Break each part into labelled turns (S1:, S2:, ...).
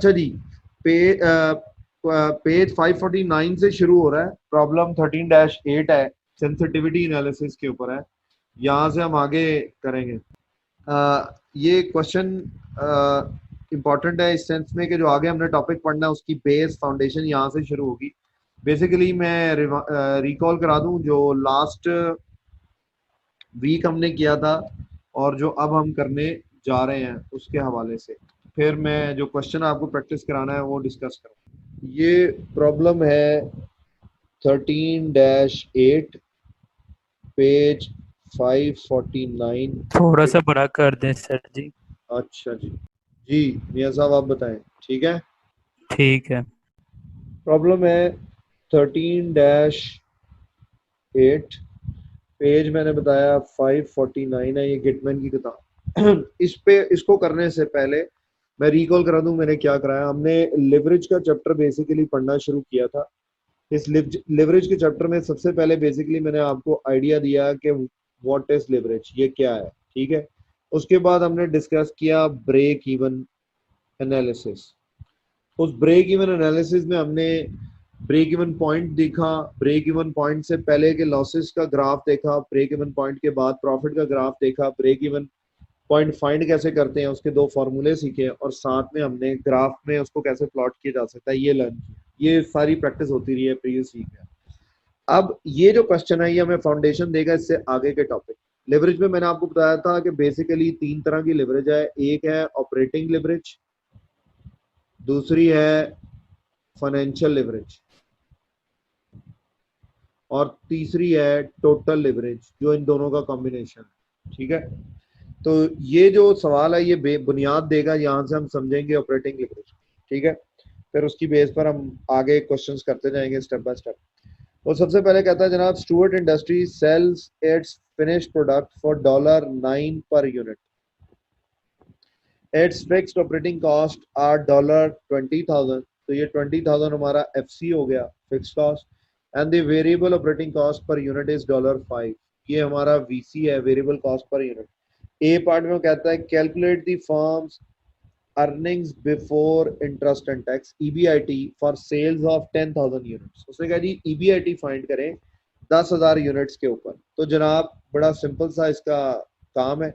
S1: अच्छा जी, पे पेज 549 से शुरू हो रहा है, प्रॉब्लम 13-8 है, सेंसिटिविटी एनालिसिस के ऊपर है। यहाँ से हम आगे करेंगे। ये क्वेश्चन इम्पॉर्टेंट है इस सेंस में कि जो आगे हमने टॉपिक पढ़ना है उसकी बेस फाउंडेशन यहाँ से शुरू होगी। बेसिकली मैं रिकॉल करा दूं जो लास्ट वीक हमने किया था और जो अब हम करने जा रहे हैं उसके हवाले से, फिर मैं जो क्वेश्चन आपको प्रैक्टिस कराना है वो डिस्कस करूँ। ये प्रॉब्लम है 13-8, पेज 549।
S2: थोड़ा सा बड़ा कर दें सर जी।
S1: अच्छा जी, जी मियाँ साहब आप बताएं। ठीक है,
S2: ठीक है।
S1: प्रॉब्लम है 13-8, पेज मैंने बताया 549 है, ये गिटमैन की किताब। इस पे इसको करने से पहले मैं रिकॉल करा दूं मैंने क्या कराया। हमने लिवरेज का चैप्टर बेसिकली पढ़ना शुरू किया था। इस लिवरेज के चैप्टर में सबसे पहले बेसिकली मैंने आपको आइडिया दिया कि व्हाट इज लिवरेज, ये क्या है। ठीक है, उसके बाद हमने डिस्कस किया ब्रेक इवन एनालिसिस। उस ब्रेक इवन एनालिसिस में हमने ब्रेक इवन पॉइंट देखा, ब्रेक इवन पॉइंट से पहले के लॉसेस का ग्राफ देखा, ब्रेक इवन पॉइंट के बाद प्रॉफिट का ग्राफ देखा, ब्रेक इवन पॉइंट फाइंड कैसे करते हैं उसके 2 फॉर्मूले सीखे, और साथ में हमने ग्राफ में उसको कैसे प्लॉट किया जा सकता है ये लर्न किया। ये सारी प्रैक्टिस होती रही है प्रीवियस वीक में। अब ये जो क्वेश्चन है ये हमें फाउंडेशन देगा इससे आगे के टॉपिक। लिवरेज में मैंने आपको बताया था कि बेसिकली 3 तरह की लिवरेज है। एक है ऑपरेटिंग लिवरेज, दूसरी है फाइनेंशियल लिवरेज, और तीसरी है टोटल लिवरेज जो इन दोनों का कॉम्बिनेशन है। ठीक है, तो ये जो सवाल है ये बुनियाद देगा, यहाँ से हम समझेंगे ऑपरेटिंग लिवरेज। ठीक है, फिर उसकी बेस पर हम आगे क्वेश्चंस करते जाएंगे स्टेप बाय स्टेप। तो सबसे पहले कहता है जनाब, Stuart industry sells its finished product for $9 per unit. Its fixed operating cost are $20,000। तो ये 20,000 हमारा एफसी हो गया, fixed cost, and the variable operating cost per unit is $5। ये हमारा वीसी है, variable cost per unit. A part में वो कहता है calculate the firm's earnings before interest and tax EBIT for sales of 10,000 units. उसने कहा जी ईबीआईटी फाइंड करें 10,000 यूनिट्स के ऊपर। तो जनाब बड़ा सिंपल सा इसका काम है।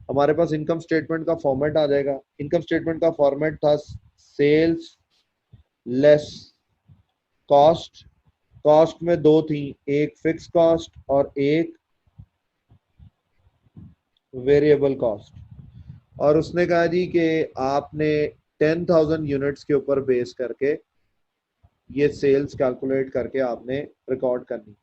S1: हमारे पास इनकम स्टेटमेंट का फॉर्मेट आ जाएगा। इनकम स्टेटमेंट का फॉर्मेट था सेल्स लेस कॉस्ट। कॉस्ट में 2 थी, एक फिक्स कॉस्ट और एक वेरिएबल कॉस्ट। और उसने कहा जी कि आपने 10,000 यूनिट्स के ऊपर बेस करके ये सेल्स कैलकुलेट करके आपने रिकॉर्ड करनी।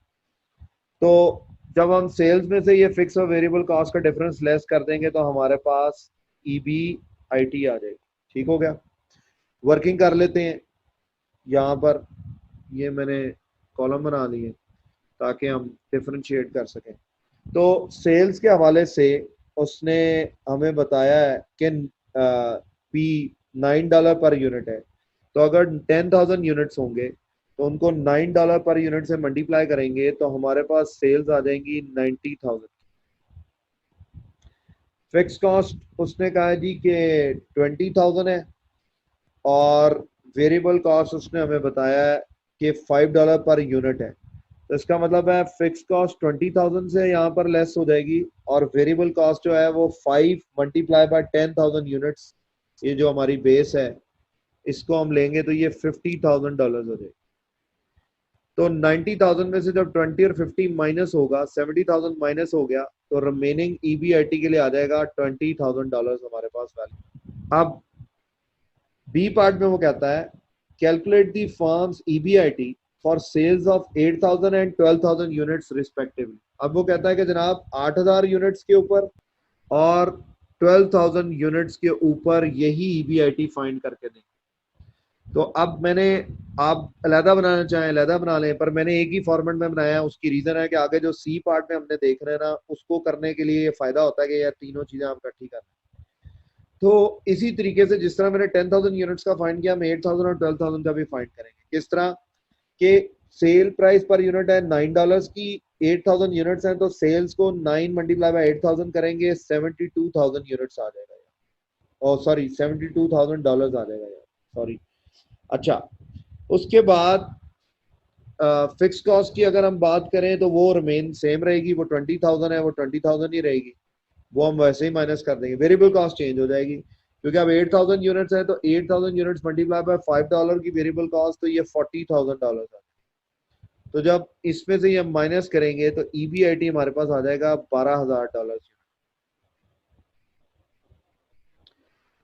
S1: तो जब हम सेल्स में से ये फिक्स और वेरिएबल कॉस्ट का डिफरेंस लेस कर देंगे तो हमारे पास ईबीआईटी आ जाएगी। ठीक हो गया, वर्किंग कर लेते हैं। यहाँ पर ये मैंने कॉलम बना लिए ताकि हम डिफरेंशिएट कर सकें। तो सेल्स के हवाले से उसने हमें बताया है कि पी $9 पर यूनिट है। तो अगर 10,000 यूनिट्स होंगे तो उनको $9 पर यूनिट से मल्टीप्लाई करेंगे तो हमारे पास सेल्स आ जाएंगी 90,000। फिक्स कॉस्ट उसने कहा जी कि 20,000 है, और वेरिएबल कॉस्ट उसने हमें बताया है कि $5 पर यूनिट है। तो इसका मतलब है फिक्स कॉस्ट 20,000 से यहाँ पर लेस हो जाएगी, और वेरिएबल कॉस्ट जो है वो 5 मल्टीप्लाई बाय 10,000 यूनिट्स, ये जो हमारी बेस है इसको हम लेंगे तो ये $50,000 हो जाएगी। तो 90,000 में से जब 20 और 50 माइनस होगा, 70,000 माइनस हो गया, तो रिमेनिंग ईबीआईटी के लिए आ जाएगा $20,000 हमारे पास वैल्यू। अब बी पार्ट में वो कहता है calculate the firm's EBIT for sales of 8,000 and 12,000 units respectively. अब वो कहता है कि जनाब 8,000 यूनिट्स के ऊपर और 12,000 यूनिट्स के ऊपर यही ईबीआईटी फाइंड करके दें। तो अब मैंने, आप अलहदा बनाना चाहें अलहदा बना लें, पर मैंने एक ही फॉर्मेट में बनाया है। उसकी रीजन है कि आगे जो सी पार्ट में हमने देख रहे हैं ना, उसको करने के लिए ये फायदा होता है कि यार तीनों चीजें आप इकट्ठी करना। तो इसी तरीके से जिस तरह मैंने 10,000 यूनिट्स का फाइंड किया, हम 8,000 और 12,000 का भी फाइंड करेंगे। किस तरह के सेल प्राइस पर यूनिट है $9 की, 8,000 यूनिट्स हैं तो सेल्स को 9 मल्टीप्लाई बाय 8,000 करेंगे, 72,000 यूनिट्स आ जाएगा, और सॉरी $72,000 आ जाएगा यार। सॉरी। अच्छा, उसके बाद फिक्स कॉस्ट की अगर हम बात करें तो वो रिमेन सेम रहेगी, वो 20,000 है, वो 20,000 ही रहेगी, वो हम वैसे ही माइनस कर देंगे। वेरिएबल कॉस्ट चेंज हो जाएगी क्योंकि अब 8,000 यूनिट्स है, तो 8,000 यूनिट्स मल्टीप्लाई बाय $5 की वेरिएबल कॉस्ट, तो ये $40,000 है। तो जब इसमें से ये हम माइनस करेंगे तो ईबीआईटी हमारे पास आ जाएगा $12,000।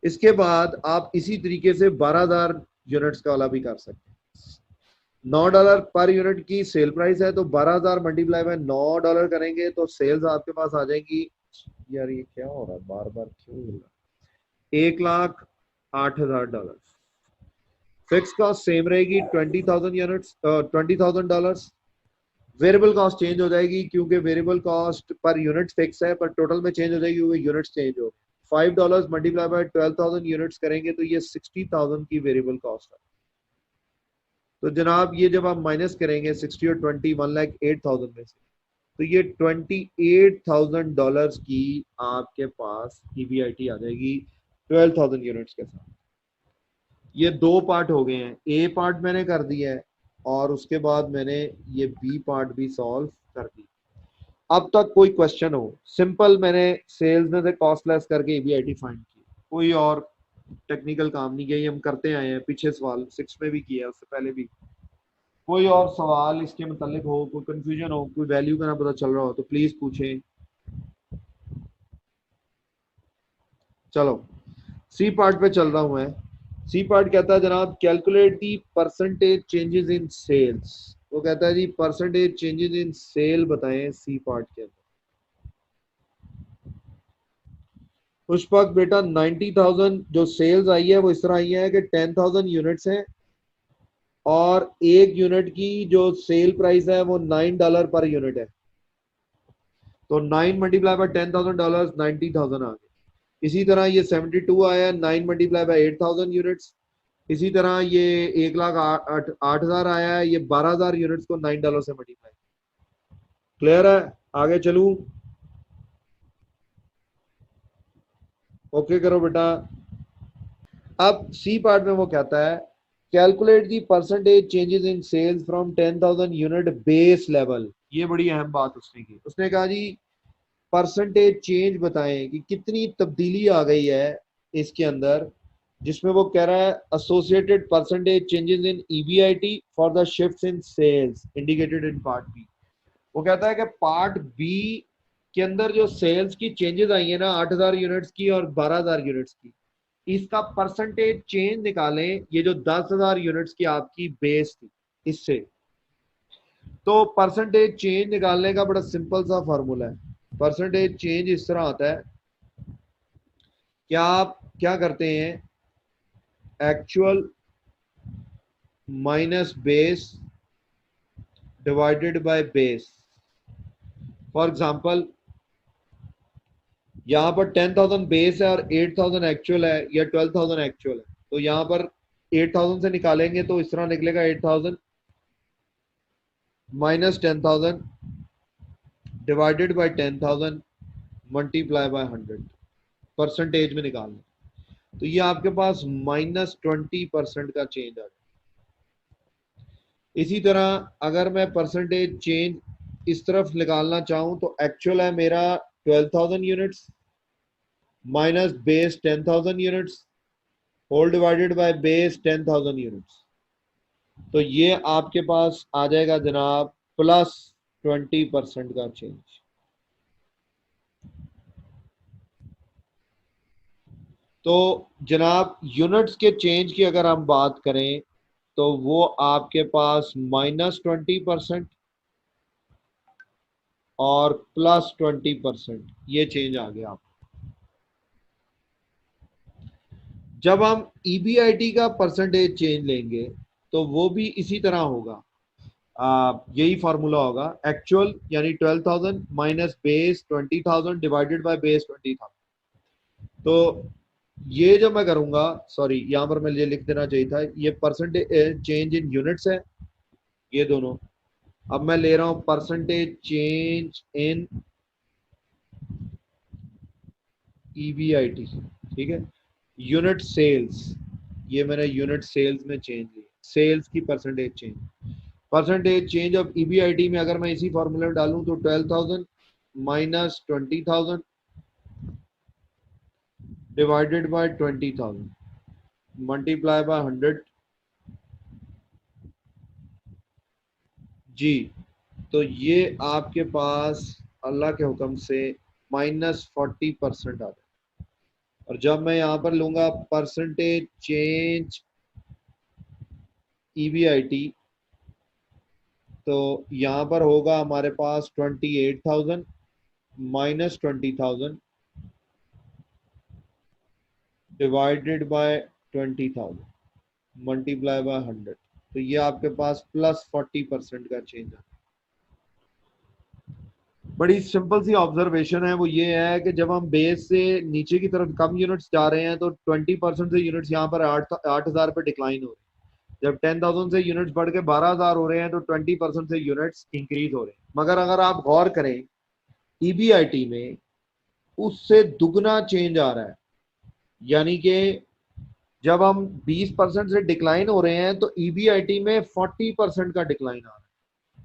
S1: इसके बाद आप इसी तरीके से 12,000 यूनिट्स का वाला भी कर सकते हैं। $9 पर यूनिट की सेल प्राइस है, तो 12,000 मल्टीप्लाई बाय $9 करेंगे तो सेल्स आपके पास आ जाएगी। यार ये क्या हो रहा है, बार बार क्यों हो रहा है? $1,08,000। फिक्स कॉस्ट सेम रहेगी, 20,000 यूनिट्स, $20,000। वेरिएबल कॉस्ट चेंज हो जाएगी क्योंकि variable cost per unit fix है, पर टोटल में चेंज हो जाएगी क्योंकि यूनिट्स चेंज हो। $5 मल्टीप्लाई बाय 12,000 यूनिट्स करेंगे तो ये 60,000 की वेरिएबल कॉस्ट है। तो जनाब ये जब आप माइनस करेंगे 60 और 20, 1,08,000 में से, तो ये $28,000 की आपके पास ईबीआईटी आ जाएगी 12,000 यूनिट्स के साथ। ये दो पार्ट हो गए हैं, ए पार्ट मैंने कर दिया है और उसके बाद मैंने ये बी पार्ट भी सॉल्व कर दी। अब तक कोई क्वेश्चन हो? सिंपल, मैंने सेल्स में से कॉस्ट लेस करके ईबीआईटी फाइंड की, कोई और टेक्निकल काम नहीं किया, ये हम करते आए हैं। पीछे सवाल 6 में भी किया, उससे पहले भी। कोई और सवाल इसके मतलब हो, कोई कंफ्यूजन हो, कोई वैल्यू का ना पता चल रहा हो तो प्लीज पूछें। चलो सी पार्ट पे चल रहा हूं मैं। सी पार्ट कहता है जनाब calculate the percentage changes in sales. वो कहता है जी परसेंटेज चेंजेस इन सेल बताएं सी पार्ट के अंदर। पुष्पक बेटा 90,000 जो सेल्स आई है वो इस तरह आई है कि 10,000 यूनिट्स हैं और एक यूनिट की जो सेल प्राइस है वो $9 पर यूनिट है, तो 9 मल्टीप्लाई बाय $10,000, 90,000 आ गए। इसी तरह ये 72 आया, 9 मल्टीप्लाई बाय 8,000 यूनिट्स। इसी तरह ये 1,08,000 आया है, ये 12,000 यूनिट्स को $9 से मल्टीप्लाई। क्लियर है? आगे चलूं? ओके करो बेटा। अब सी पार्ट में वो कहता है calculate the percentage changes in sales from 10,000 unit base level. ये बड़ी अहम बात उसने की। उसने कहा जी परसेंटेज चेंज बताएं कि कितनी तब्दीली आ गई है इसके अंदर, जिसमें वो कह रहा है associated percentage changes in EBIT for the shifts in sales indicated in part B. वो कहता है कि पार्ट बी के अंदर जो सेल्स की चेंजेस आई है ना 8,000 यूनिट्स की और 12,000 यूनिट्स की, इसका परसेंटेज चेंज निकालें। ये जो 10,000 यूनिट्स की आपकी बेस थी इससे, तो परसेंटेज चेंज निकालने का बड़ा सिंपल सा फॉर्मूला है। परसेंटेज चेंज इस तरह आता है कि आप क्या करते हैं, actual minus base divided by base. For example यहां पर 10,000 बेस है और 8,000 एक्चुअल है या 12,000 एक्चुअल है, तो यहां पर 8,000 से निकालेंगे तो इस तरह निकलेगा 8,000 minus 10,000 divided by 10,000 multiply by 100। Percentage में निकालना, तो ये आपके पास -20% का चेंज आ जाए। इसी तरह अगर मैं परसेंटेज चेंज इस तरफ निकालना चाहूं तो एक्चुअल है मेरा 12,000 units minus base 10,000 units whole divided by base 10,000 units, तो ये आपके पास आ जाएगा जनाब +20% का चेंज। तो जनाब यूनिट्स के चेंज की अगर हम बात करें तो वो आपके पास -20% और +20% ये चेंज आ गया। जब हम ईबीआईटी का परसेंटेज चेंज लेंगे तो वो भी इसी तरह होगा, यही फॉर्मूला होगा, एक्चुअल यानी 12,000 minus base 20,000 divided by base 20,000। तो ये जो मैं करूंगा, सॉरी यहां पर मुझे लिख देना चाहिए था, ये परसेंटेज चेंज इन यूनिट्स है ये दोनों। अब मैं ले रहा हूं परसेंटेज चेंज इन ईबीआईटी, ठीक है, यूनिट सेल्स। ये मैंने यूनिट सेल्स में चेंज ली, सेल्स की परसेंटेज चेंज ऑफ ईबीआईटी में अगर मैं इसी फॉर्मूले में डालूं तो 12,000 minus 20,000 divided by 20,000 multiply by 100 जी। तो ये आपके पास अल्लाह के हुक्म से -40% आता है। और जब मैं यहाँ पर लूंगा परसेंटेज चेंज ईबीआईटी, तो यहाँ पर होगा हमारे पास 28,000 minus 20,000 divided by 20,000 multiply by 100। तो ये आपके पास +40% का चेंज है। बड़ी सिंपल सी ऑब्जर्वेशन है, वो ये है कि जब हम बेस से नीचे की तरफ कम यूनिट्स जा रहे हैं तो 20% से यूनिट्स यहाँ पर 8,000 पे डिक्लाइन हो रहे हैं। जब 10,000 से यूनिट्स बढ़ के 12,000 हो रहे हैं तो 20% से यूनिट्स इंक्रीज हो रहे हैं। मगर अगर आप गौर करें ईबीआईटी में उससे दुगना चेंज आ रहा है, यानी कि जब हम 20% से डिक्लाइन हो रहे हैं तो ईबीआईटी में 40% का डिक्लाइन आ रहा है।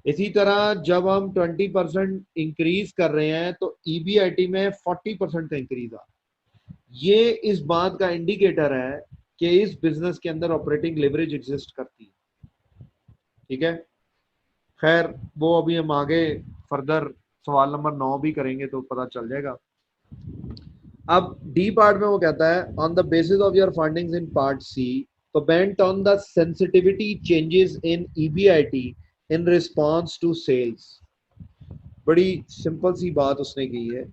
S1: इसी तरह जब हम 20% इंक्रीज कर रहे हैं तो ईबीआईटी में 40% का इंक्रीज आ रहा है। ये इस बात का इंडिकेटर है कि इस बिजनेस के अंदर ऑपरेटिंग लेवरेज एग्जिस्ट करती है। ठीक है, खैर वो अभी हम आगे फर्दर सवाल नंबर 9 भी करेंगे तो पता चल जाएगा। अब डी पार्ट में वो कहता है on the basis of your findings in part C comment on the sensitivity changes in EBIT in response to sales. बड़ी सिंपल सी बात उसने की है।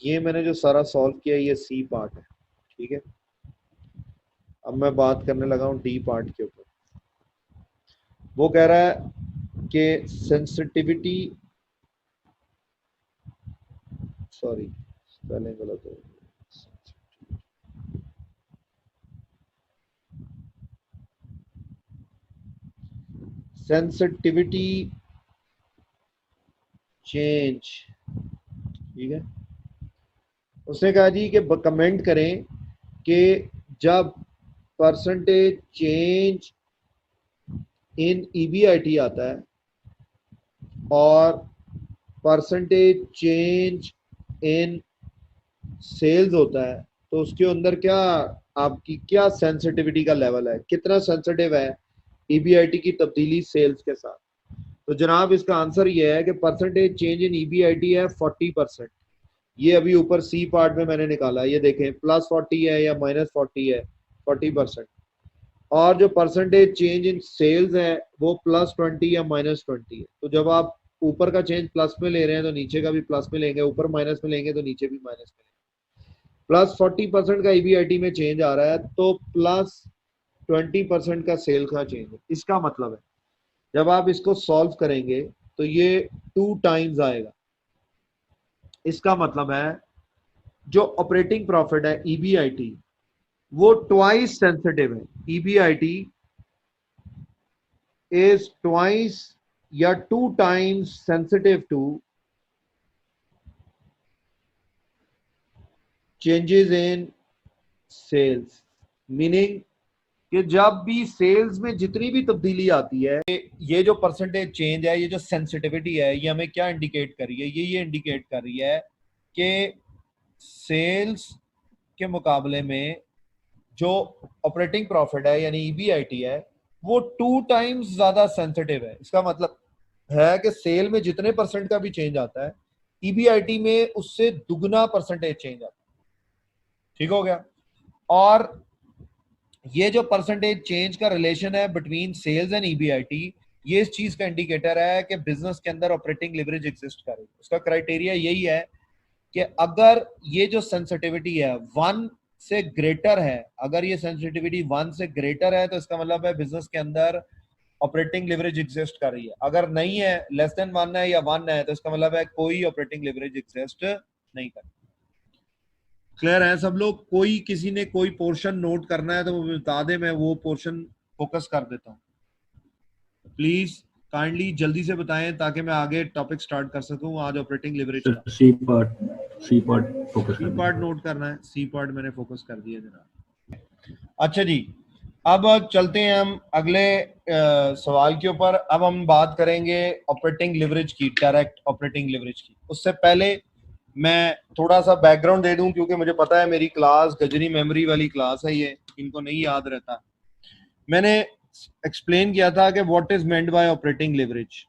S1: ये मैंने जो सारा सॉल्व किया ये सी पार्ट है। ठीक है, अब मैं बात करने लगा हूं डी पार्ट के ऊपर। वो कह रहा है कि सेंसिटिविटी, सॉरी स्पेलिंग गलत हो, सेंसिटिविटी चेंज। ठीक है, उसने कहा जी कि कमेंट करें कि जब परसेंटेज चेंज इन ईबीआईटी आता है और परसेंटेज चेंज इन सेल्स होता है तो उसके अंदर क्या आपकी क्या सेंसिटिविटी का लेवल है, कितना सेंसिटिव है ईबीआईटी की तब्दीली सेल्स के साथ। तो जनाब इसका आंसर ये है कि परसेंटेज चेंज इन ईबीआईटी है 40%। ये अभी ऊपर सी पार्ट में मैंने निकाला, ये देखें +40 है या -40 है, 40%। और जो परसेंटेज चेंज इन सेल्स है वो +20 या -20 है। तो जब आप ऊपर का चेंज प्लस में ले रहे हैं तो नीचे का भी प्लस में लेंगे, ऊपर माइनस में लेंगे तो नीचे भी माइनस में लेंगे। +40% का ईबीआईटी में चेंज आ रहा है तो +20% का सेल का चेंज है। इसका मतलब है जब आप इसको सॉल्व करेंगे तो ये 2 टाइम्स आएगा। इसका मतलब है जो ऑपरेटिंग प्रॉफिट है ईबीआईटी वो ट्वाइस सेंसिटिव है। ईबीआईटी इज ट्वाइस या 2 times sensitive to changes in sales. Meaning कि जब भी सेल्स में जितनी भी तब्दीली आती है, ये जो परसेंटेज चेंज है, ये जो सेंसिटिविटी है, ये हमें क्या इंडिकेट कर रही है, ये इंडिकेट कर रही है कि सेल्स के मुकाबले में जो ऑपरेटिंग प्रॉफिट है यानी ईबीआईटी है वो 2 टाइम्स ज्यादा सेंसिटिव है। इसका मतलब है कि सेल में जितने परसेंट का भी चेंज आता है ईबीआईटी में उससे दुगना परसेंटेज चेंज आता है। ठीक हो गया। और ये जो परसेंटेज चेंज का रिलेशन है बिटवीन सेल्स एंड ईबीआईटी, ये इस चीज का इंडिकेटर है कि बिजनेस के अंदर ऑपरेटिंग लिवरेज एग्जिस्ट कर रही है। उसका क्राइटेरिया यही है कि अगर ये जो सेंसिटिविटी है 1 से ग्रेटर है, अगर ये सेंसिटिविटी 1 से ग्रेटर है तो इसका मतलब है बिजनेस के अंदर ऑपरेटिंग लिवरेज एग्जिस्ट कर रही है। अगर नहीं है, लेस देन 1 है या 1 है, तो इसका मतलब है कोई ऑपरेटिंग लिवरेज एग्जिस्ट नहीं कर। क्लियर है सब लोग? कोई किसी ने कोई पोर्शन नोट करना है तो वो बता दे, मैं वो पोर्शन फोकस कर देता हूँ। प्लीज काइंडली जल्दी से बताएं ताकि मैं आगे टॉपिक स्टार्ट कर सकूं आज ऑपरेटिंग लिवरेज का।
S3: C part focus
S1: C part note करना है, सी पार्ट मैंने फोकस कर दिया जनाब। अच्छा जी, अब चलते हैं हम अगले सवाल के ऊपर। अब हम बात करेंगे ऑपरेटिंग लिवरेज की, डायरेक्ट ऑपरेटिंग लिवरेज की। उससे पहले मैं थोड़ा सा बैकग्राउंड दे दूं, क्योंकि मुझे पता है मेरी क्लास गजनी मेमोरी वाली क्लास है, ये इनको नहीं याद रहता। मैंने एक्सप्लेन किया था कि what is meant by operating leverage,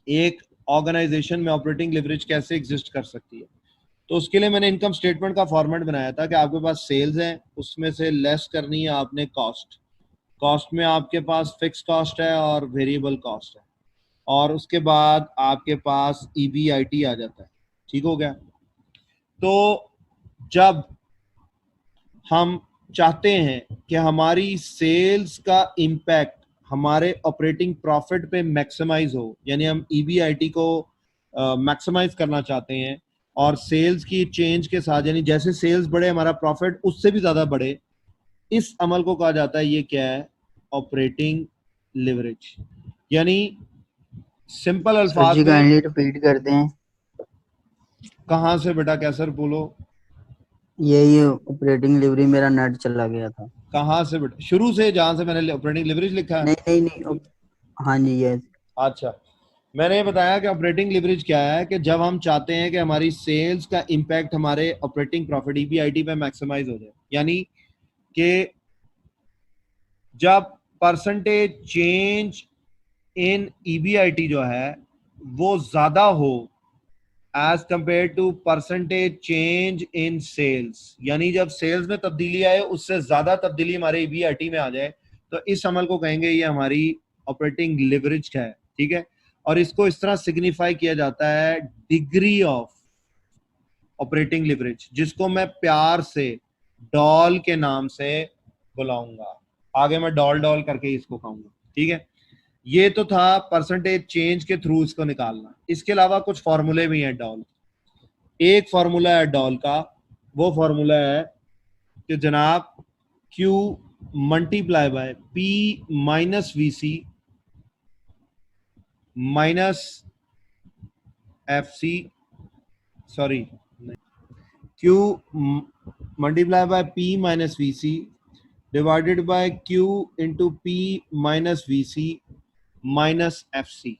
S1: एक ऑर्गेनाइजेशन में ऑपरेटिंग लिवरेज कैसे एग्जिस्ट कर सकती है। तो उसके लिए मैंने इनकम स्टेटमेंट का फॉर्मेट बनाया था कि आपके पास सेल्स है, उसमें से लेस करनी है आपने कॉस्ट। कॉस्ट में आपके पास फिक्स कॉस्ट है और वेरिएबल कॉस्ट है, और उसके बाद आपके पास ईबीआईटी आ जाता है। ठीक हो गया। तो जब हम चाहते हैं कि हमारी सेल्स का इम्पैक्ट हमारे ऑपरेटिंग प्रॉफिट पे मैक्सिमाइज हो, यानी हम ईबीआईटी को मैक्सिमाइज करना चाहते हैं, और सेल्स की चेंज के साथ, यानी जैसे सेल्स बढ़े हमारा प्रॉफिट उससे भी ज्यादा बढ़े, इस अमल को कहा जाता है, ये क्या है, ऑपरेटिंग लिवरेज। यानी सिंपल
S4: सर
S1: अल्फाज
S4: जी
S1: में,
S4: काइंडली रिपीट करते हैं।
S1: कहाँ से बेटा, कैसर बोलो,
S4: यही ऑपरेटिंग डिलीवरी मेरा नेट चला गया था।
S1: कहाँ से बेटा, शुरू से जहां से मैंने ऑपरेटिंग लिवरेज लिखा है।
S4: नहीं नहीं नहीं हाँ जी यस।
S1: अच्छा, मैंने ये बताया कि ऑपरेटिंग लिवरेज क्या है, कि जब हम चाहते हैं कि हमारी सेल्स का इम्पैक्ट हमारे ऑपरेटिंग प्रॉफिट ईबीआईटी पे मैक्सिमाइज हो जाए, यानी कि जब परसेंटेज चेंज इन ईबीआईटी जो है वो ज्यादा हो as compare to percentage change in sales, यानी जब सेल्स में तब्दीली आए उससे ज्यादा तब्दीली हमारे ईबीआईटी में आ जाए, तो इस अमल को कहेंगे ये हमारी ऑपरेटिंग लिवरेज है। ठीक है। और इसको इस तरह सिग्निफाई किया जाता है डिग्री ऑफ ऑपरेटिंग लिवरेज, जिसको मैं प्यार से डॉल के नाम से बुलाऊंगा। आगे मैं डॉल डॉल करके इसको कहूंगा। ठीक है। ये तो था परसेंटेज चेंज के थ्रू इसको निकालना। इसके अलावा कुछ फॉर्मूले भी हैं डॉल। एक फॉर्मूला है डॉल का, वो फॉर्मूला है कि जनाब Q multiply by P minus VC minus FC, sorry, Q multiply by P minus VC divided by Q into P minus VC minus FC।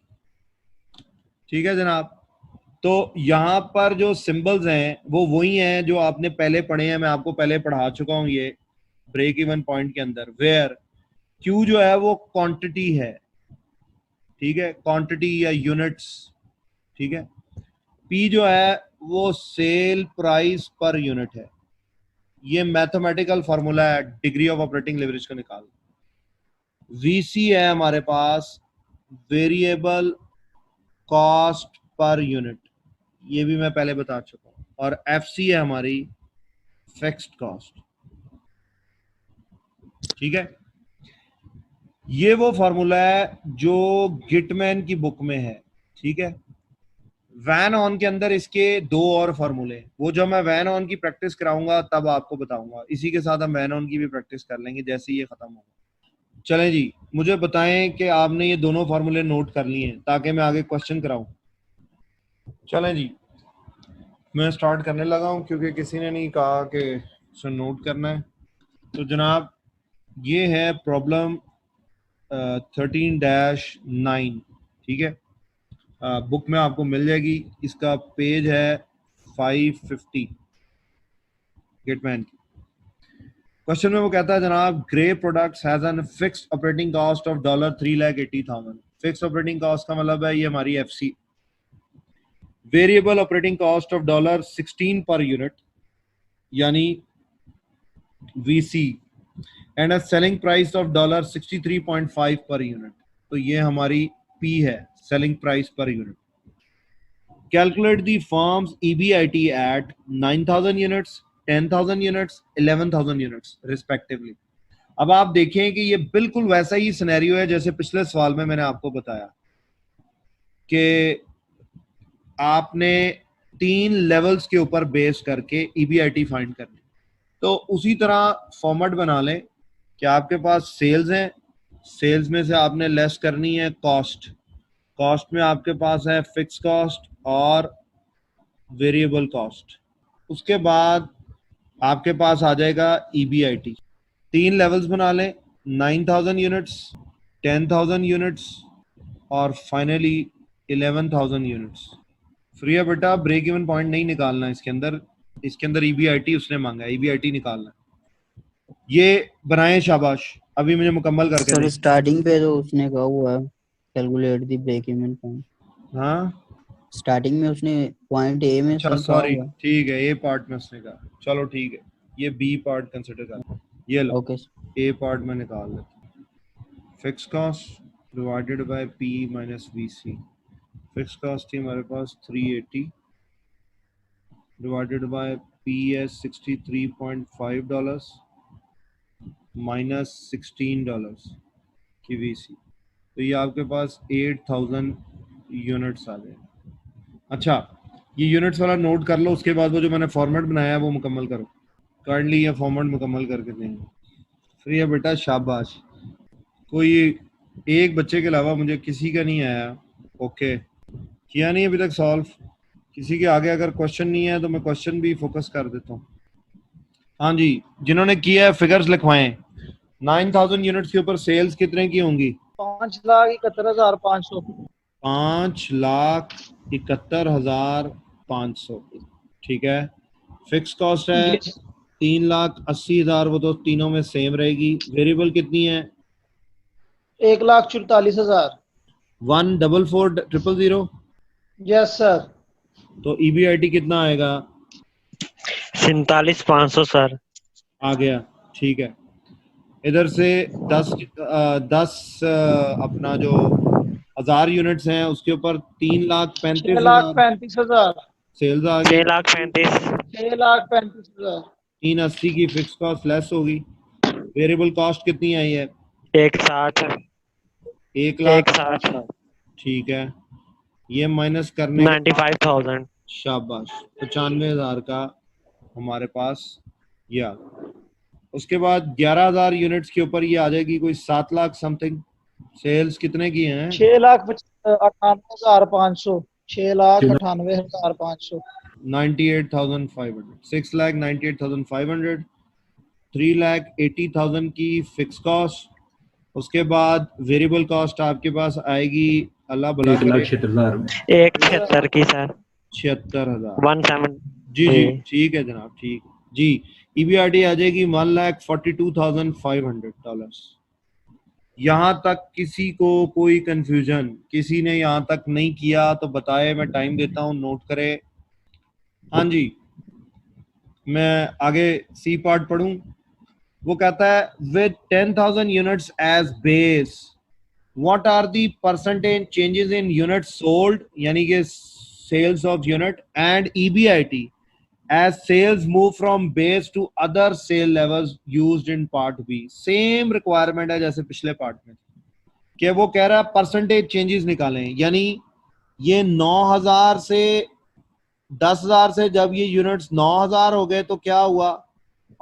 S1: ठीक है जनाब। तो यहां पर जो सिंबल्स हैं वो वही हैं जो आपने पहले पढ़े हैं, मैं आपको पहले पढ़ा चुका हूं ये ब्रेक इवन पॉइंट के अंदर, वेयर Q जो है वो क्वांटिटी है। ठीक है, क्वांटिटी या यूनिट्स। ठीक है। P जो है वो सेल प्राइस पर यूनिट है। ये मैथमेटिकल फॉर्मूला है डिग्री ऑफ ऑपरेटिंग लिवरेज को निकाल। VC है हमारे पास वेरिएबल कॉस्ट पर यूनिट, ये भी मैं पहले बता चुका हूं, और FC है हमारी फिक्स्ड कॉस्ट। ठीक है। ये वो फॉर्मूला है जो गिटमैन की बुक में है। ठीक है। वैन ऑन के अंदर इसके दो और फॉर्मूले, वो जब मैं वैन ऑन की प्रैक्टिस कराऊंगा तब आपको बताऊंगा। इसी के साथ हम वैन ऑन की भी प्रैक्टिस कर लेंगे जैसे ही ये खत्म होगा। चलें जी, मुझे बताएं कि आपने ये दोनों फॉर्मूले नोट कर लिए हैं ताकि मैं आगे क्वेश्चन कराऊं। चलें जी, मैं स्टार्ट करने लगा हूं क्योंकि किसी ने नहीं कहा कि इसे नोट करना है। तो जनाब ये है प्रॉब्लम 13-9। ठीक है। बुक में आपको मिल जाएगी, इसका पेज है 550 गेटमैन की। क्वेश्चन में वो कहता है जनाब grey products has an fixed operating cost of $3,80,000। Fixed operating cost का मतलब है ये हमारी FC। Variable operating cost of $16 per unit यानी VC, and a selling price of $63.5 per unit. तो ये हमारी P है, selling price per unit. Calculate the firm's EBIT at 9,000 units, 10,000 units, 11,000 units respectively। अब आप देखें कि ये बिल्कुल वैसा ही सिनेरियो है जैसे पिछले सवाल में मैंने आपको बताया कि आपने 3 लेवल्स के ऊपर बेस करके EBIT फाइंड करनी। तो उसी तरह फॉर्मेट बना लें कि आपके पास सेल्स हैं, सेल्स में से आपने लेस करनी है कॉस्ट, कॉस्ट में आपके पास है फिक्स कॉस्ट और वेरिएबल कॉस्ट, उसके बाद आपके पास आ जाएगा EBIT। 3 लेवल्स बना लें, 9,000 यूनिट्स, 10,000 यूनिट्स और फाइनली 11,000 यूनिट्स। फ्री है बेटा, ब्रेक इवन पॉइंट नहीं निकालना इसके अंदर ईबीआईटी उसने मांगा है, ईबीआईटी निकालना है। ये बनाए, शाबाश। अभी मुझे मुकम्मल करके
S4: सर
S1: दें।
S4: स्टार्टिंग पे तो उसने कहा हुआ है calculate the break even point,
S1: हाँ
S4: स्टार्टिंग में उसने पॉइंट ए में
S1: अच्छा
S4: सर कहा
S1: सॉरी,
S4: हुआ।
S1: ठीक है, ए पार्ट में उसने कहा, चलो ठीक है, ये बी पार्ट कंसिडर कर, ये लो
S4: ओके
S1: ए पार्ट में निकाल लेते हैं। Fix cost divided bye P minus V C. Fix cost थी हमारे पास 380 डिवाइडेड बाय पी एस $63.5 माइनस $16 की वी सी, तो ये आपके पास 8,000 यूनिट्स आ गए। अच्छा, ये यूनिट्स वाला नोट कर लो, उसके बाद वो जो मैंने फॉर्मेट बनाया है वो मुकम्मल करो। काइंडली ये फॉर्मेट मुकम्मल करके देंगे। फ्री है बेटा, शाबाश। कोई एक बच्चे के अलावा मुझे किसी का नहीं आया। ओके, किया नहीं अभी तक सॉल्व। किसी के आगे अगर क्वेश्चन नहीं है तो मैं क्वेश्चन भी फोकस कर देता हूँ। हाँ जी, जिन्होंने किया है फिगर्स लिखवाएं। 9,000 यूनिट्स के ऊपर सेल्स कितने की होंगी?
S5: 5,71,500।
S1: 5,71,500। ठीक है। फिक्स कॉस्ट है
S5: Yes.
S1: 3,80,000, वो तो तीनों में सेम रहेगी। वेरिएबल कितनी है?
S5: 1,44,000।
S1: 1,44,000।
S5: Yes sir.
S1: तो ईबीआईटी कितना आएगा?
S2: 47,500 सर।
S1: आ गया, ठीक है। इधर से 10 अपना जो 1,000 यूनिट्स हैं उसके ऊपर 3,35,000
S5: 6,35,000।
S1: सेल्स आ गई।
S2: 6,35,000।
S5: 6,35,000।
S1: 380 की फिक्स कॉस्ट लेस होगी। वेरिएबल कॉस्ट कितनी आई है?
S2: 1,60,000।
S1: 1,60,000। ठीक है, ये माइनस करने के
S2: 95,000।
S1: शाबाश, 95,000 का हमारे पास ये आ गया। उसके बाद 11,000 यूनिट्स के ऊपर ये आ जाएगी कोई 7 लाख समथिंग। सेल्स कितने की हैं?
S5: 6,98,500। 6,98,500।
S1: 98,500। 6,98,500। 3,80,000 की फिक्स कॉस्ट। उसके बाद वेरिएबल कॉस्ट आपके पास आएगी, अल्लाह भला करे,
S3: 1,76,000 में।
S2: 1,76,000 की सर।
S1: 76,000।
S2: 17।
S1: जी जी ठीक है जनाब, ठीक जी। ईबीआईटी आ जाएगी $1,42,500। यहाँ तक किसी को कोई कंफ्यूजन? किसी ने यहाँ तक नहीं किया तो बताए, मैं टाइम देता हूँ, नोट करे। हाँ जी, मैं आगे सी पार्ट पढ़ूं। वो कहता है with 10,000 units as base what are the percentage changes in unit sold, यानी कि sales of unit, and EBIT as sales move from base to other sale levels used in part B। Same requirement है जैसे पिछले part में कि वो कह रहा है परसेंटेज चेंजेस निकालें, यानी ये 9,000 से 10,000 से जब ये यूनिट्स 9,000 हो गए तो क्या हुआ,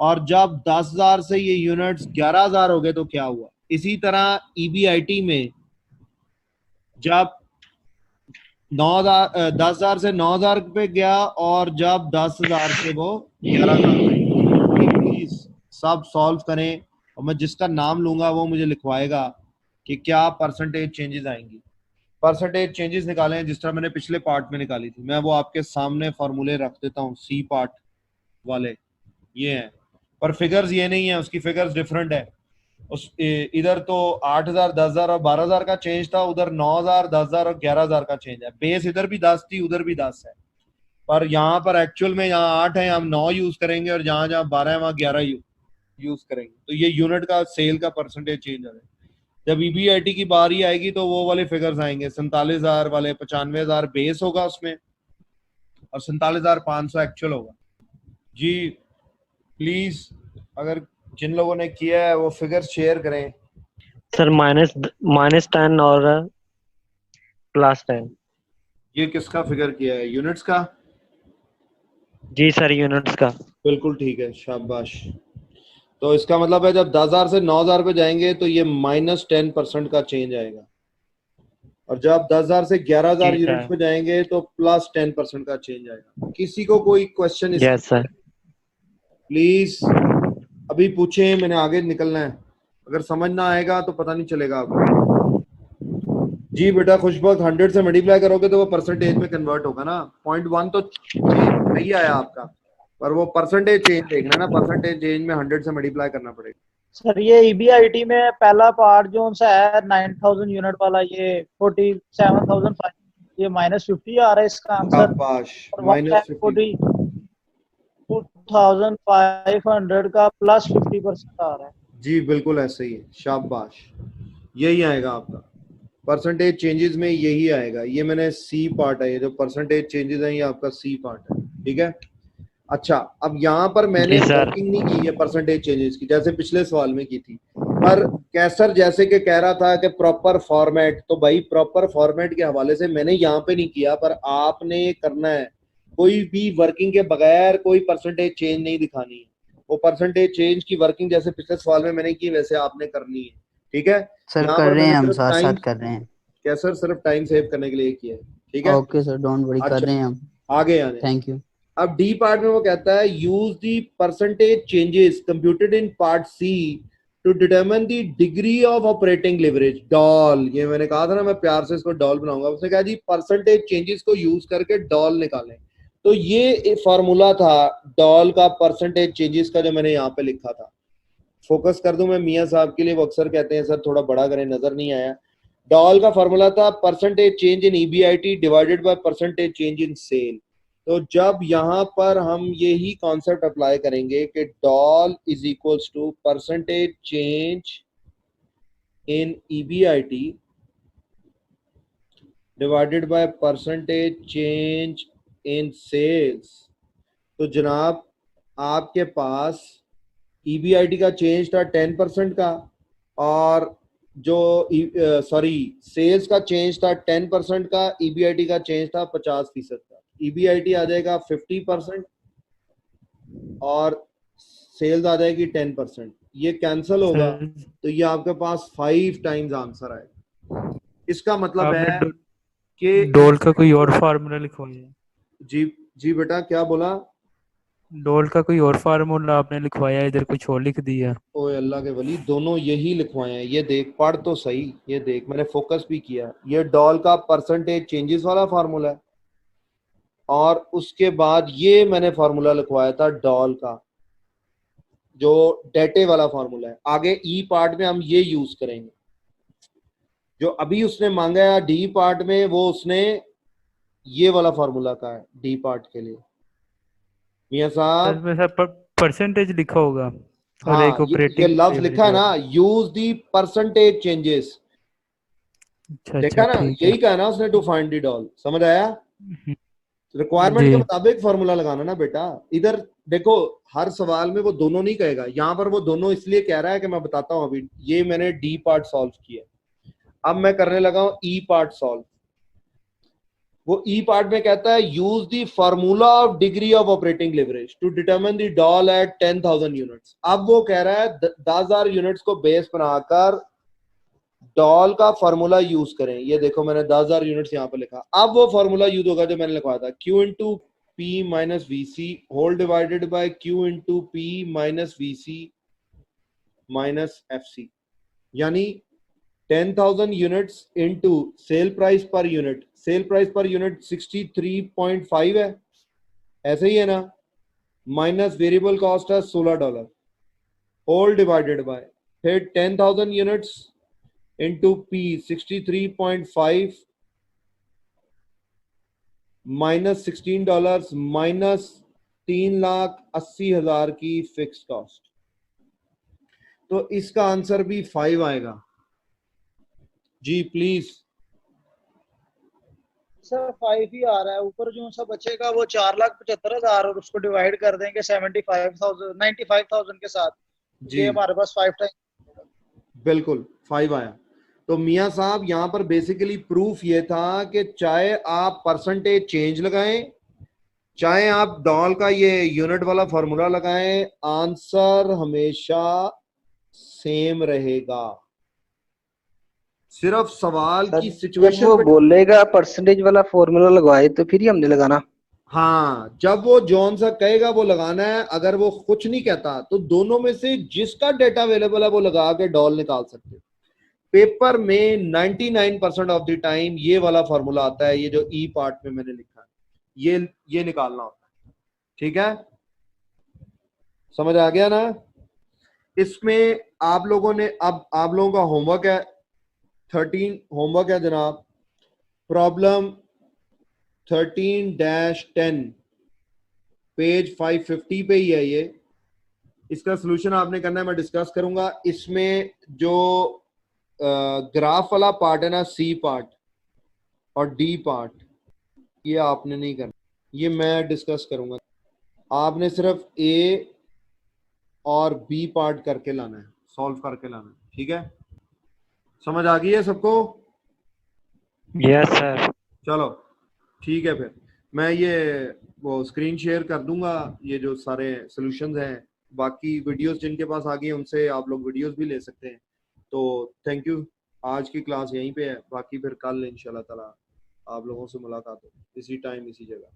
S1: और जब 10,000 से ये यूनिट्स 11,000 हो गए तो क्या हुआ। इसी तरह ईबीआईटी में जब 10,000 से 9,000 पे गया और जब 10,000 से वो 11,000 पे। प्लीज सब सॉल्व करें और मैं जिसका नाम लूंगा वो मुझे लिखवाएगा कि क्या परसेंटेज चेंजेस आएंगी। परसेंटेज चेंजेस निकालें जिस तरह मैंने पिछले पार्ट में निकाली थी। मैं वो आपके सामने फॉर्मूले रख देता हूँ, सी पार्ट वाले ये हैं, पर फिगर्स ये नहीं है, उसकी फिगर्स डिफरेंट है। उस इधर तो 8,000, 10,000 और 12,000 का चेंज था, उधर 9,000, 10,000 और 11,000 का चेंज है। बेस इधर भी 10 थी, उधर भी 10 है, पर यहाँ पर एक्चुअल में यहाँ 8 है, हम 9 यूज करेंगे, और जहाँ जहाँ 12 है वहाँ 11 यूज करेंगे। तो ये यूनिट का सेल का परसेंटेज चेंज है। जब ईबीआईटी की बारी आएगी तो वो वाले फिगर्स आएंगे, 47,000 वाले, 95,000 बेस होगा उसमें और 47,500 एक्चुअल होगा। जी प्लीज, अगर जिन लोगों ने किया है वो फिगर शेयर करें।
S2: सर -10 और +10।
S1: ये किसका फिगर किया है? यूनिट्स का?
S2: जी सर, यूनिट्स का।
S1: बिल्कुल ठीक है, शाबाश। तो इसका मतलब है जब 10,000 से 9,000 पे जाएंगे तो ये -10% का चेंज आएगा, और जब 10,000 से 11,000 यूनिट्स पे जाएंगे तो +10% का चेंज आएगा। किसी को कोई क्वेश्चन?
S2: Yes sir.
S1: प्लीज अभी पूछें, मैंने आगे निकलना है। अगर समझ ना आएगा तो पता नहीं चलेगा आपको। जी बेटा खुशबक 100 से मल्टीप्लाई करोगे तो वो परसेंटेज में कन्वर्ट होगा ना। 0.1 तो सही आया आपका, पर वो परसेंटेज चेंज देखना ना, परसेंटेज चेंज में 100 से मल्टीप्लाई करना पड़ेगा।
S5: सर ये ईबीआईटी में पहला पार्ट जो सा है 9000 यूनिट वाला, ये 47,500, ये -50 आ रहा है इसका आंसर।
S1: शाबाश,
S5: और
S1: -50।
S5: 42,500 का +50% आ रहा है।
S1: जी बिल्कुल ऐसे ही है, शाबाश, यही आएगा आपका परसेंटेज चेंजेस में, यही आएगा। ये मैंने सी पार्ट है, ये जो परसेंटेज चेंजेस है ये आपका सी पार्ट है, ठीक है। अच्छा, अब यहाँ पर मैंने
S2: जी सर।
S1: वर्किंग नहीं की है परसेंटेज चेंजेस की, जैसे पिछले सवाल में की थी, पर कैसर जैसे कि कह रहा था कि प्रॉपर फॉर्मेट, तो भाई प्रॉपर फॉर्मेट के हवाले से मैंने यहाँ पे नहीं किया, पर आपने करना है। कोई भी वर्किंग के बगैर कोई परसेंटेज चेंज नहीं दिखानी है। वो परसेंटेज चेंज की वर्किंग जैसे पिछले सवाल में मैंने की वैसे आपने करनी है, ठीक है।
S4: सर
S1: यहाँ
S4: कर
S1: पर
S4: रहे हैं,
S1: मैंने
S4: हम
S1: सिर्फ
S4: साथ
S1: टाइम,
S4: साथ कर रहे हैं।
S1: कैसर सिर्फ टाइम सेव करने के लिए किया है, ठीक है।
S4: ओके सर, डोंट वरी, कर रहे हैं हम।
S1: आगे आने,
S4: थैंक यू।
S1: अब डी पार्ट में वो कहता है use the percentage changes computed in part C to determine the degree of operating leverage DOL. ये मैंने कहा था ना, मैं प्यार से इसको डॉल बनाऊंगा। उसने कहा जी परसेंटेज चेंजेस को यूज करके डॉल निकालें। तो ये फॉर्मूला था डॉल का, परसेंटेज चेंजेस का, जो मैंने यहाँ पे लिखा था। फोकस कर दूं मैं मियां साहब के लिए, वो अक्सर कहते हैं सर थोड़ा बड़ा करें, नजर नहीं आया। डॉल का फॉर्मूला था percentage change in EBIT divided by percentage change in sale. तो जब यहां पर हम यही कॉन्सेप्ट अप्लाई करेंगे कि DOL is equals to percentage change in EBIT divided by percentage change in sales, तो जनाब आपके पास ईबीआईटी का चेंज था 10% का, और जो सॉरी सेल्स का चेंज था 10% का, ईबीआईटी का चेंज था 50% का। ईबीआईटी आ जाएगा 50% और सेल्स आ जाएगी 10%। ये कैंसिल होगा तो ये आपके पास 5 टाइम्स आंसर आएगा। इसका मतलब है
S3: आपने
S1: कि
S3: डोल का कोई और फार्मूला लिखवाया है?
S1: जी जी बेटा क्या बोला?
S3: डोल का कोई और फार्मूला आपने लिखवाया है, इधर कुछ और लिख दिया।
S1: ओए अल्लाह के वली, दोनों यही लिखवाए हैं। ये देख, पढ़ तो सही, ये देख, मैंने फोकस भी किया। ये डॉल का परसेंटेज चेंजेस वाला फार्मूला है, और उसके बाद ये मैंने फार्मूला लिखवाया था डॉल का, जो डेटे वाला फार्मूला है। आगे ई पार्ट में हम ये यूज करेंगे। जो अभी उसने मांगा है डी पार्ट में, वो उसने ये वाला फार्मूला का है डी पार्ट के लिए। मियां साहब,
S3: इसमें सर परसेंटेज लिखा होगा और
S1: हाँ,
S3: एक
S1: ये
S3: ऑपरेटिंग
S1: लफ्ज
S3: एवरेज
S1: लिखा है ना,
S3: वाला।
S1: Use the percentage changes.
S3: अच्छा अच्छा,
S1: देखा ना,
S3: ठीक है।
S1: यही कहा ना उसने टू फाइंड दी डॉल, समझ आया? रिक्वायरमेंट
S3: जी।
S1: के मुताबिक फॉर्मूला लगाना ना बेटा। इधर देखो, हर सवाल में वो दोनों नहीं कहेगा, यहां पर वो दोनों इसलिए कह रहा है कि मैं बताता हूं। अभी ये मैंने डी पार्ट सॉल्व किया, अब मैं करने लगा हूं ई पार्ट सॉल्व। वो ई पार्ट में कहता है use the formula of degree of operating leverage to determine the DOL at 10,000 units. अब वो कह रहा है 10,000 यूनिट्स को बेस बनाकर डॉल का फार्मूला यूज करें। ये देखो मैंने 10,000 यूनिट्स यहाँ पे लिखा। अब वो फार्मूला यूज होगा जो मैंने लिखवाया था, Q into P minus VC whole divided by Q into P minus VC minus FC, यानी 10,000 units into sale price per unit. Sale price per unit 63.5 है, ऐसे ही है ना, माइनस वेरिएबल कॉस्ट है $16, होल डिवाइडेड बाय फिर 10,000 units into P 63.5 minus $16 minus 3,80,000 की fix cost. तो इसका आंसर भी 5 आएगा। जी प्लीज।
S5: सर 5 ही आ रहा है। ऊपर जो सा बचेगा वो 4,75,000 और उसको डिवाइड कर देंगे 95,000 के साथ।
S1: जी
S5: ये हमारे पास 5 टाइम।
S1: बिल्कुल 5 आया। तो मियां साहब यहाँ पर बेसिकली प्रूफ ये था कि चाहे आप परसेंटेज चेंज लगाएं, चाहे आप डॉल का ये यूनिट वाला फॉर्मूला लगाएं, आंसर हमेशा सेम रहेगा। सिर्फ सवाल
S6: सर
S1: की
S6: जब
S1: सिचुएशन
S6: वो
S1: पे।
S6: बोलेगा परसेंटेज वाला फॉर्मूला लगवाए तो फिर ही हमने लगाना।
S1: हाँ, जब वो जॉन सा कहेगा वो लगाना है, अगर वो कुछ नहीं कहता तो दोनों में से जिसका डेटा अवेलेबल है वो लगा के डॉल निकाल सकते हो। पेपर में 99% ऑफ द टाइम ये वाला फॉर्मूला आता है, ये जो ई पार्ट में मैंने लिखा है, ये निकालना होता है। ठीक है, समझ आ गया ना? इसमें आप लोगों ने, अब आप लोगों का होमवर्क है 13 होमवर्क है जनाब, प्रॉब्लम 13-10 पेज 550 पे ही है ये। इसका सलूशन आपने करना है, मैं डिस्कस करूंगा। इसमें जो ग्राफ वाला पार्ट है ना, सी पार्ट और डी पार्ट, ये आपने नहीं करना, ये मैं डिस्कस करूंगा। आपने सिर्फ ए और बी पार्ट करके लाना है, सॉल्व करके लाना है। ठीक है, समझ आ गई है सबको?
S2: Yes sir.
S1: चलो ठीक है, फिर मैं ये वो स्क्रीन शेयर कर दूंगा, ये जो सारे सॉल्यूशंस हैं। बाकी वीडियोस जिनके पास आ गई हैं उनसे आप लोग वीडियोस भी ले सकते हैं। तो थैंक यू, आज की क्लास यहीं पे है, बाकी फिर कल इंशाल्लाह ताला आप लोगों से मुलाकात हो इसी टाइम इसी जगह।